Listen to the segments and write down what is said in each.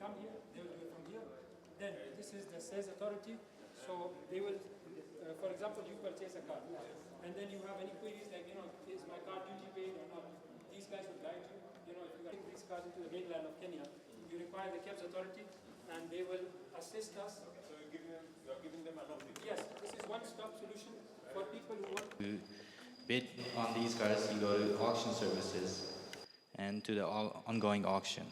come here, they will do it from here. Then this is the sales authority, so they will, for example, you purchase a car, and then you have any queries like, is my car duty paid or not? These guys will guide you. If you bring these cars into the mainland of Kenya, you require the KEBS authority, and they will assist us. So you're giving them an option? Yes, this is one-stop solution for people who want to bid on these cars. You go to auction services and to the ongoing auction.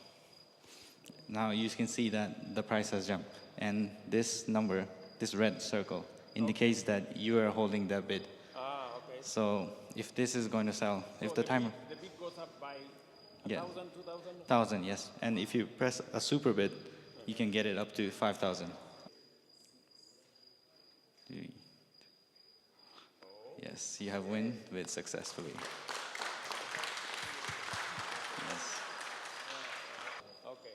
Now you can see that the price has jumped, and this number, this red circle, indicates that you are holding that bid. Okay. So if this is going to sell, if the timer... The bid goes up by 1,000, 2,000? 1,000, yes. And if you press a super bid, you can get it up to 5,000. Yes, you have win bid successfully. Yes. Okay.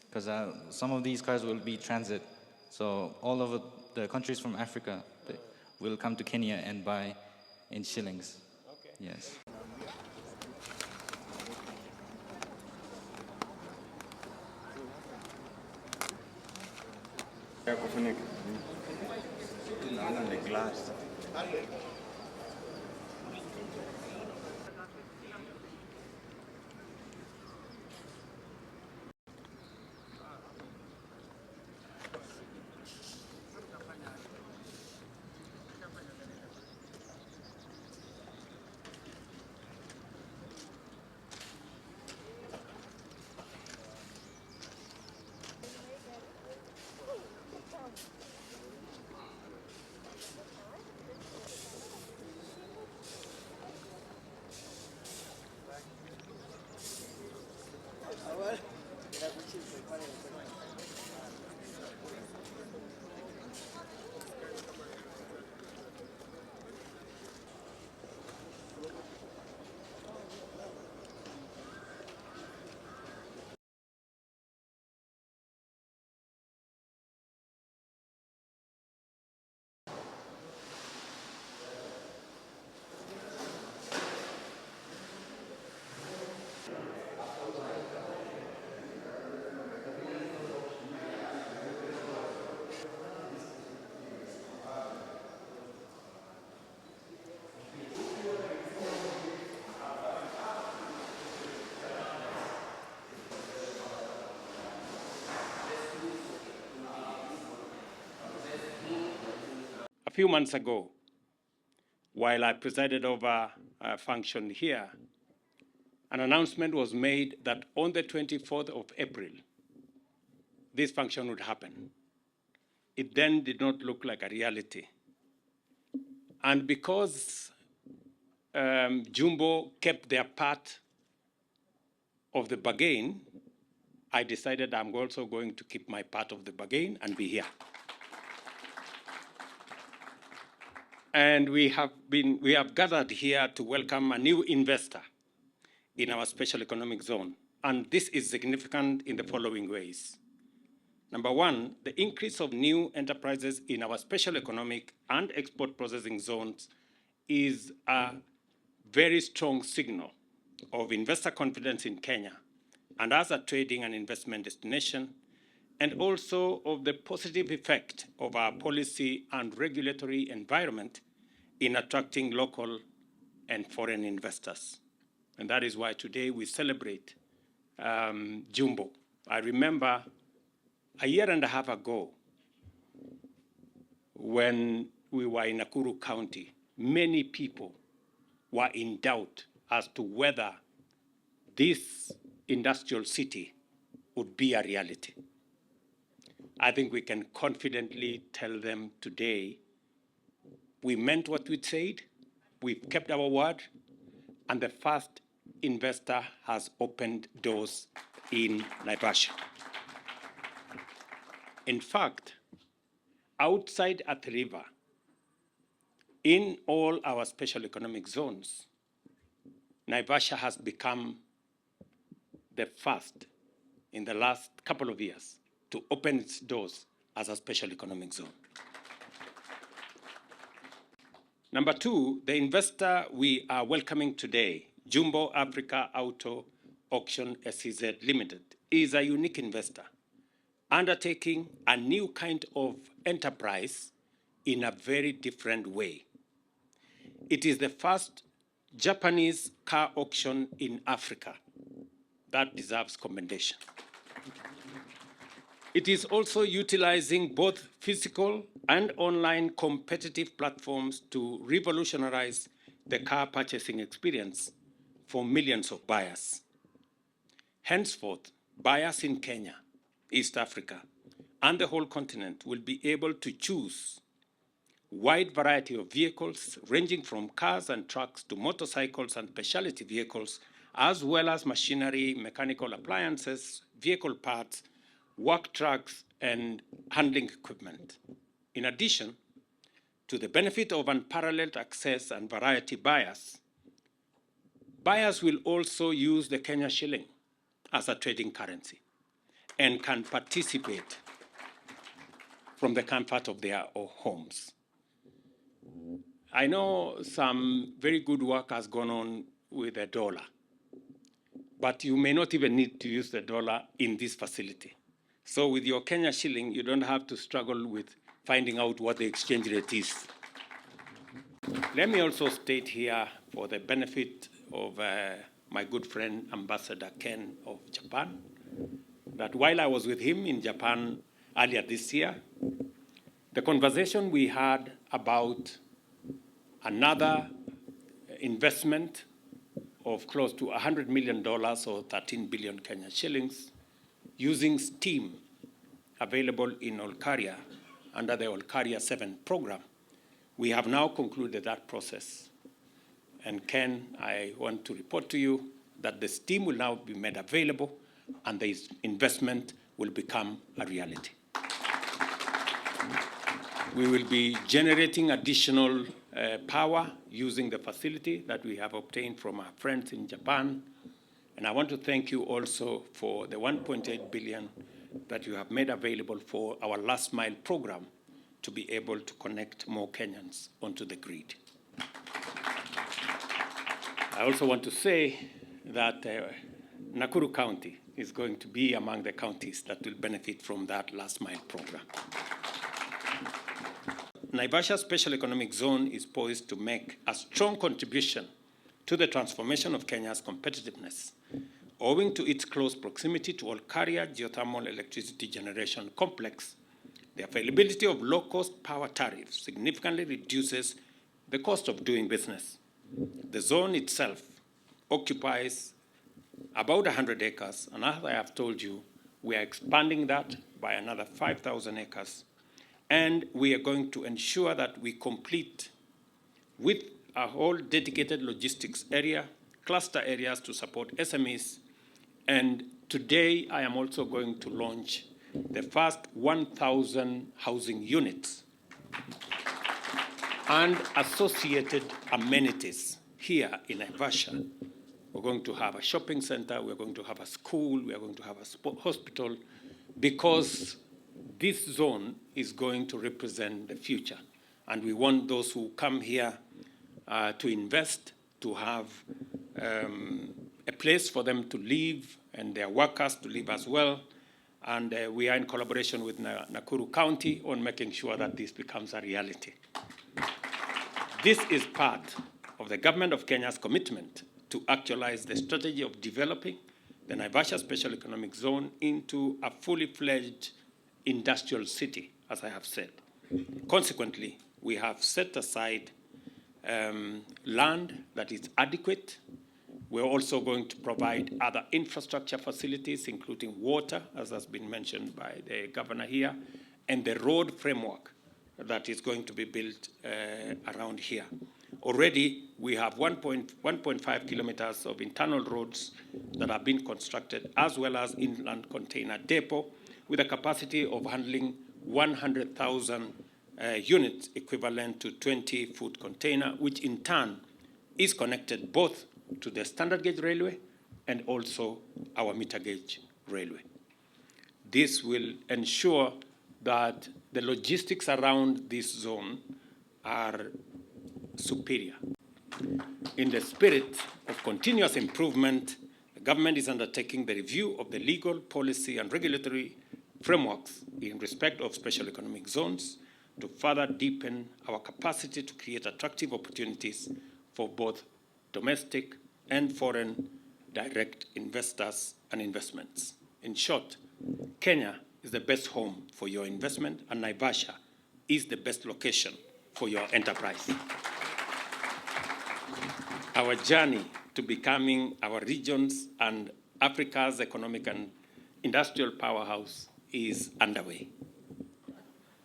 Because some of these cars will be transit. So all over the countries from Africa will come to Kenya and buy in shillings. Okay. Yes. A few months ago, while I presided over a function here, an announcement was made that on the 24th of April, this function would happen. It then did not look like a reality. And because Jumbo kept their part of the bargain, I decided I'm also going to keep my part of the bargain and be here. And we have gathered here to welcome a new investor in our special economic zone. And this is significant in the following ways. Number one, the increase of new enterprises in our special economic and export processing zones is a very strong signal of investor confidence in Kenya and as a trading and investment destination, and also of the positive effect of our policy and regulatory environment in attracting local and foreign investors. And that is why today we celebrate Jumbo. I remember a year and a half ago, when we were in Nakuru County, many people were in doubt as to whether this industrial city would be a reality. I think we can confidently tell them today we meant what we said, we've kept our word, and the first investor has opened doors in Naivasha. In fact, outside Athi River, in all our special economic zones, Naivasha has become the first in the last couple of years to open its doors as a special economic zone. Number two, the investor we are welcoming today, Jumbo Africa Auto Auction SEZ Limited, is a unique investor undertaking a new kind of enterprise in a very different way. It is the first Japanese car auction in Africa. That deserves commendation. It is also utilizing both physical and online competitive platforms to revolutionize the car purchasing experience for millions of buyers. Henceforth, buyers in Kenya, East Africa, and the whole continent will be able to choose a wide variety of vehicles ranging from cars and trucks to motorcycles and specialty vehicles, as well as machinery, mechanical appliances, vehicle parts, work trucks, and handling equipment. In addition to the benefit of unparalleled access and variety, buyers will also use the Kenya shilling as a trading currency and can participate from the comfort of their homes. I know some very good work has gone on with the dollar, but you may not even need to use the dollar in this facility. So with your Kenya shilling, you don't have to struggle with finding out what the exchange rate is. Let me also state here, for the benefit of my good friend, Ambassador Ken of Japan, that while I was with him in Japan earlier this year, the conversation we had about another investment of close to $100 million or 13 billion Kenya shillings using steam available in Olkaria under the Olkaria 7 program. We have now concluded that process. And Ken, I want to report to you that the steam will now be made available and the investment will become a reality. We will be generating additional power using the facility that we have obtained from our friends in Japan. And I want to thank you also for the 1.8 billion that you have made available for our last mile program to be able to connect more Kenyans onto the grid. I also want to say that Nakuru County is going to be among the counties that will benefit from that last mile program. Naivasha Special Economic Zone is poised to make a strong contribution to the transformation of Kenya's competitiveness, owing to its close proximity to Olkaria geothermal electricity generation complex. The availability of low-cost power tariffs significantly reduces the cost of doing business. The zone itself occupies about 100 acres, and as I have told you, we are expanding that by another 5,000 acres, and we are going to ensure that we complete with a whole dedicated logistics area, cluster areas to support SMEs, and today I am also going to launch the first 1,000 housing units and associated amenities here in Naivasha. We're going to have a shopping center, we're going to have a school, we're going to have a hospital, because this zone is going to represent the future. And we want those who come here to invest, to have a place for them to live and their workers to live as well. And we are in collaboration with Nakuru County on making sure that this becomes a reality. This is part of the government of Kenya's commitment to actualize the strategy of developing the Naivasha Special Economic Zone into a fully fledged industrial city, as I have said. Consequently, we have set aside land that is adequate. We're also going to provide other infrastructure facilities, including water, as has been mentioned by the governor here, and the road framework that is going to be built around here. Already, we have 1.5 kilometers of internal roads that have been constructed, as well as inland container depot with a capacity of handling 100,000 units equivalent to 20 foot container, which in turn is connected both to the standard gauge railway and also our meter gauge railway. This will ensure that the logistics around this zone are superior. In the spirit of continuous improvement, the government is undertaking the review of the legal, policy, and regulatory frameworks in respect of special economic zones to further deepen our capacity to create attractive opportunities for both domestic and foreign direct investors and investments. In short, Kenya is the best home for your investment, and Naivasha is the best location for your enterprise. Our journey to becoming our region's and Africa's economic and industrial powerhouse is underway.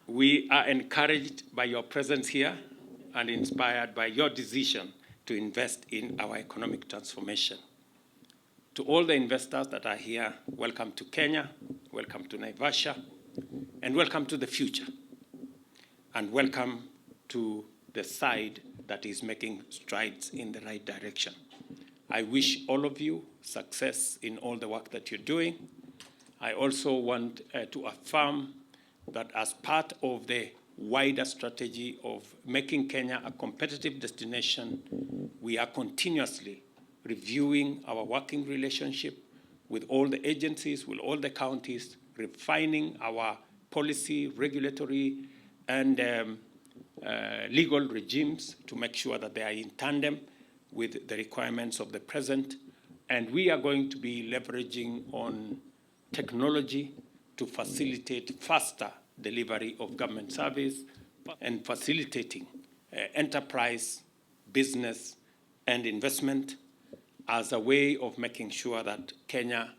We are encouraged by your presence here and inspired by your decision to invest in our economic transformation. To all the investors that are here, welcome to Kenya, welcome to Naivasha, and welcome to the future. And welcome to the side that is making strides in the right direction. I wish all of you success in all the work that you're doing. I also want to affirm that as part of the wider strategy of making Kenya a competitive destination, we are continuously reviewing our working relationship with all the agencies, with all the counties, refining our policy, regulatory, and legal regimes to make sure that they are in tandem with the requirements of the present. And we are going to be leveraging on technology to facilitate faster delivery of government service and facilitating enterprise, business, and investment as a way of making sure that Kenya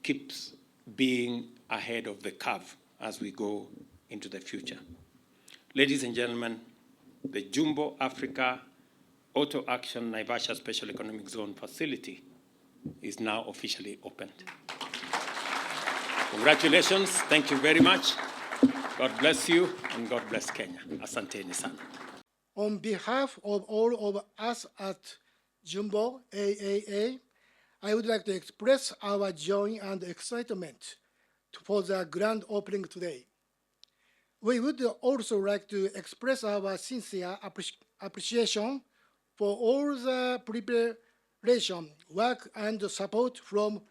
keeps being ahead of the curve as we go into the future. Ladies and gentlemen, the Jumbo Africa Auto Action Naivasha Special Economic Zone facility is now officially opened. Congratulations, thank you very much. God bless you and God bless Kenya. Asanteni sana. On behalf of all of us at Jumbo AAA, I would like to express our joy and excitement for the grand opening today. We would also like to express our sincere appreciation for all the preparation, work, and support from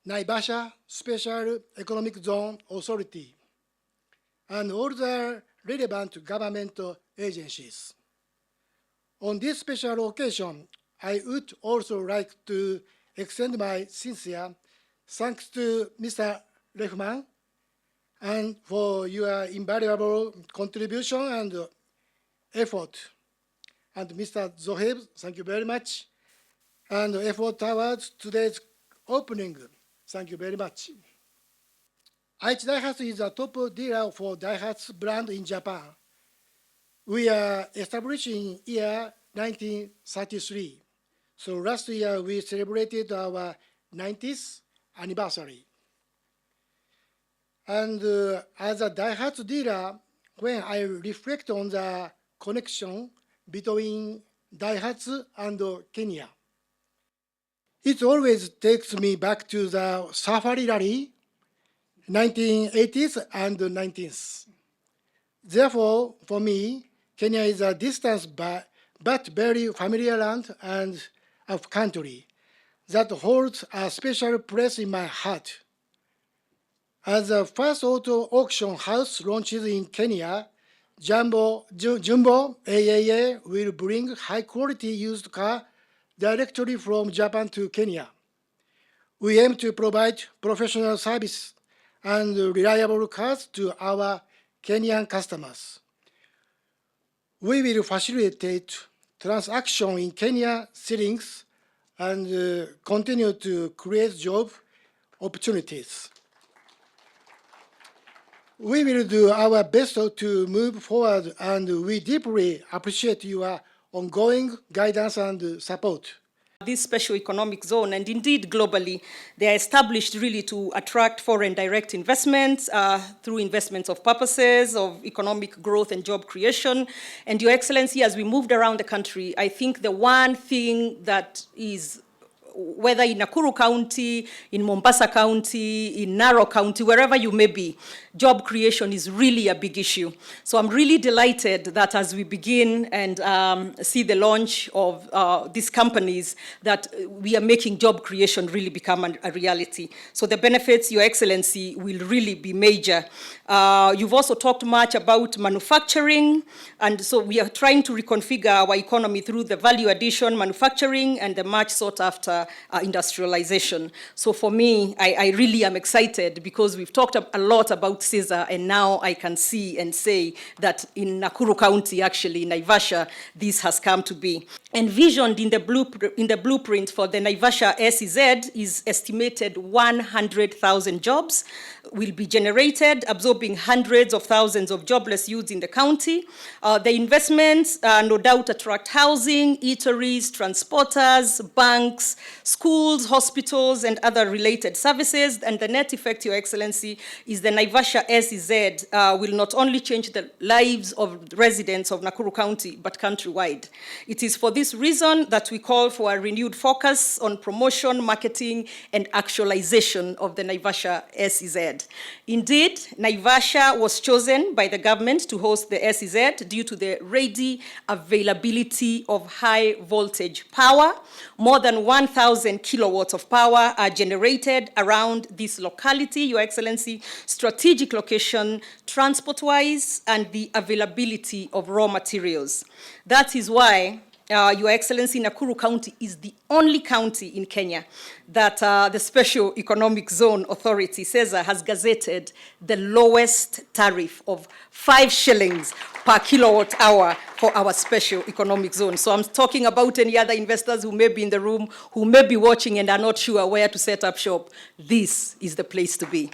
Naivasha Special Economic Zone Authority and all the relevant government agencies. On this special occasion, I would also like to extend my sincere thanks to Mr. Lehman and for your invaluable contribution and effort. And Mr. Zoheb, thank you very much. And effort towards today's opening, thank you very much. Aichi Daihatsu is a top dealer for Daihatsu brand in Japan. We are established in year 1933. So last year we celebrated our 90th anniversary. And as a Daihatsu dealer, when I reflect on the connection between Daihatsu and Kenya, it always takes me back to the Safari Rally, 1980s and 19th. Therefore, for me, Kenya is a distant but very familiar land and a country that holds a special place in my heart. As the first auto auction house launches in Kenya, Jumbo AAA will bring high-quality used car directly from Japan to Kenya. We aim to provide professional service and reliable cars to our Kenyan customers. We will facilitate transaction in Kenya settings and continue to create job opportunities. We will do our best to move forward, and we deeply appreciate your ongoing guidance and support. This special economic zone, and indeed globally, they are established really to attract foreign direct investments through investments of purposes of economic growth and job creation. And Your Excellency, as we moved around the country, I think the one thing that is whether in Nakuru County, in Mombasa County, in Narok County, wherever you may be, job creation is really a big issue. So I'm really delighted that as we begin and see the launch of these companies, that we are making job creation really become a reality. So the benefits, Your Excellency, will really be major. You've also talked much about manufacturing, and so we are trying to reconfigure our economy through the value addition, manufacturing, and the much sought after industrialization. So for me, I really am excited because we've talked a lot about CESA, and now I can see and say that in Nakuru County, actually, in Naivasha, this has come to be. Envisioned in the blueprint for the Naivasha SEZ is estimated 100,000 jobs will be generated, absorbing hundreds of thousands of jobless youths in the county. The investments no doubt attract housing, eateries, transporters, banks, schools, hospitals, and other related services. And the net effect, Your Excellency, is the Naivasha SEZ will not only change the lives of residents of Nakuru County, but countrywide. It is for this reason that we call for a renewed focus on promotion, marketing, and actualization of the Naivasha SEZ. Indeed, Naivasha was chosen by the government to host the SEZ due to the ready availability of high voltage power. More than 1,000 kilowatts of power are generated around this locality, Your Excellency, strategic location, transport-wise, and the availability of raw materials. That is why Your Excellency, Nakuru County is the only county in Kenya that the Special Economic Zone Authority, CESA, has gazetted the lowest tariff of 5 shillings per kilowatt hour for our Special Economic Zone. So I'm talking about any other investors who may be in the room, who may be watching and are not sure where to set up shop. This is the place to be.